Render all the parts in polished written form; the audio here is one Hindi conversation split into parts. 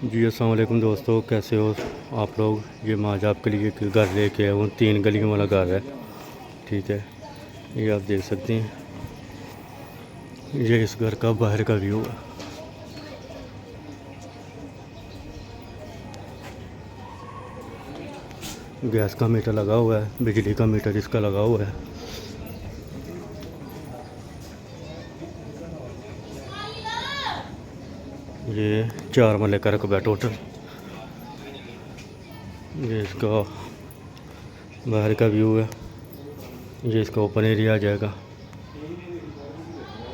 जी अस्सलाम वालेकुम दोस्तों, कैसे हो आप लोग। ये मैं आज आपके लिए एक घर लेके आया हूँ। 3 गलियों वाला घर है, ठीक है। ये आप देख सकते हैं, ये इस घर का बाहर का व्यू है। गैस का मीटर लगा हुआ है, बिजली का मीटर इसका लगा हुआ है। ये 4 मरले का रकबा टोटल। ये इसका बाहर का व्यू है। ये इसका ओपन एरिया आ जाएगा।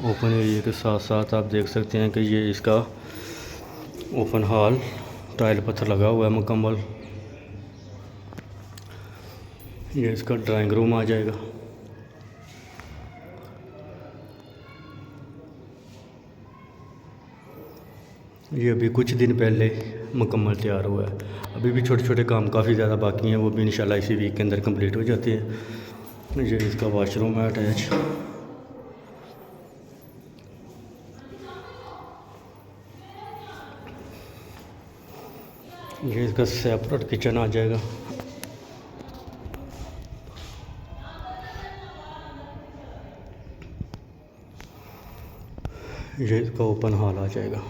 ओपन एरिया के साथ साथ आप देख सकते हैं कि ये इसका ओपन हॉल, टाइल पत्थर लगा हुआ है मुकम्मल। ये इसका ड्राइंग रूम आ जाएगा। ये अभी कुछ दिन पहले मुकम्मल तैयार हुआ है। अभी भी छोटे छोटे काम काफ़ी ज़्यादा बाकी हैं, वो भी इंशाल्लाह इसी वीक के अंदर कंप्लीट हो जाते हैं। ये इसका वॉशरूम है अटैच। ये इसका सेपरेट किचन आ जाएगा। ये इसका ओपन हॉल आ जाएगा।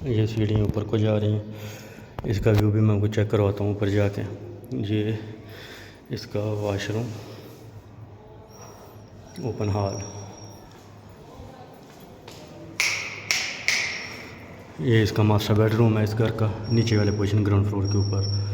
ये सीढ़ियाँ ऊपर को जा रही हैं। इसका व्यू भी मैं आपको चेक करवाता हूँ ऊपर जाके। ये इसका वॉशरूम, ओपन हॉल। ये इसका मास्टर बेडरूम है इस घर का, नीचे वाले पोजीशन ग्राउंड फ्लोर के ऊपर।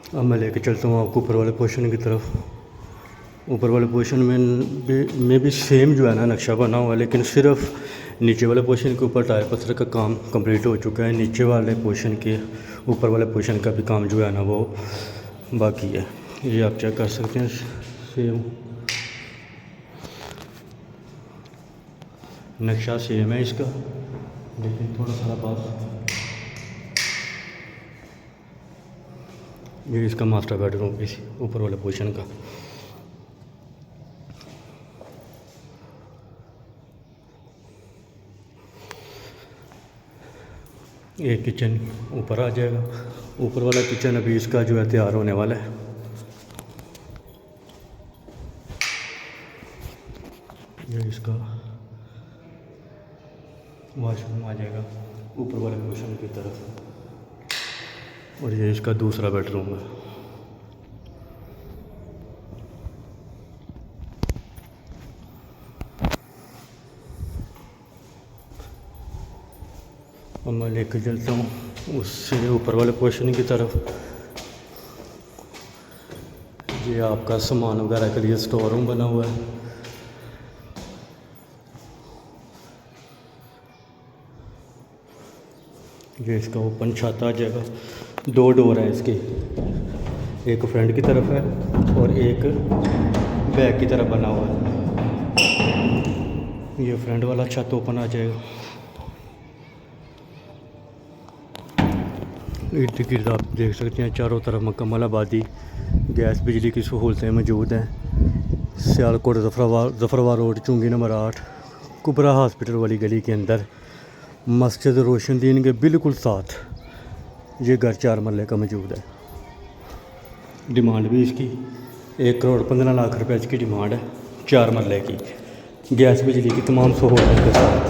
अब मैं लेके चलता हूँ आपको ऊपर वाले पोर्शन की तरफ। ऊपर वाले पोर्शन में भी सेम जो है ना नक्शा बना हुआ है, लेकिन सिर्फ नीचे वाले पोर्शन के ऊपर टायर पत्थर का काम कंप्लीट हो चुका है। नीचे वाले पोर्शन के ऊपर वाले पोर्शन का भी काम जो है ना वो बाकी है। ये आप चेक कर सकते हैं, सेम नक्शा सेम है इसका, लेकिन थोड़ा सा बात। ये इसका मास्टर बेडरूम इस ऊपर वाले पोर्शन का। ये किचन ऊपर आ जाएगा। ऊपर वाला किचन अभी इसका जो है तैयार होने वाला है। ये इसका वॉशरूम आ जाएगा ऊपर वाले पोर्शन की तरफ, और ये इसका दूसरा बेडरूम है। और मैं लेकर चलता हूँ उससे ऊपर वाले पोर्शन की तरफ। ये आपका सामान वगैरह के लिए स्टोर रूम बना हुआ है। ये इसका ओपन छत आ जाएगा। 2 डोर हैं इसके, एक फ्रंट की तरफ है और एक बैक की तरफ बना हुआ है। ये फ्रंट वाला छत ओपन आ जाएगा। इर्द गिर्द आप देख सकते हैं चारों तरफ मुकम्मल आबादी, गैस बिजली की सहूलतें मौजूद हैं। सियालकोट जफरवार रोड, चुंगी नंबर 8, कुबरा हॉस्पिटल वाली गली के अंदर, मस्जिद रोशनदीन के बिल्कुल साथ ये घर 4 मरले का मौजूद है। डिमांड भी इसकी 1,15,00,000 रुपये इसकी डिमांड है, 4 मरले की, गैस बिजली की तमाम सहूलतों के साथ।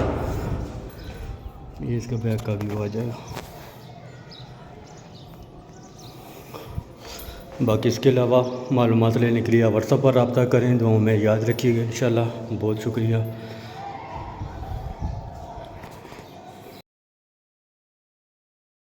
ये इसका बैक का व्यू आ जाएगा। बाकी इसके अलावा मालूमात लेने के लिए व्हाट्सएप पर रब्ता करें। दुआओं में याद रखिएगा इंशाल्लाह। बहुत शुक्रिया।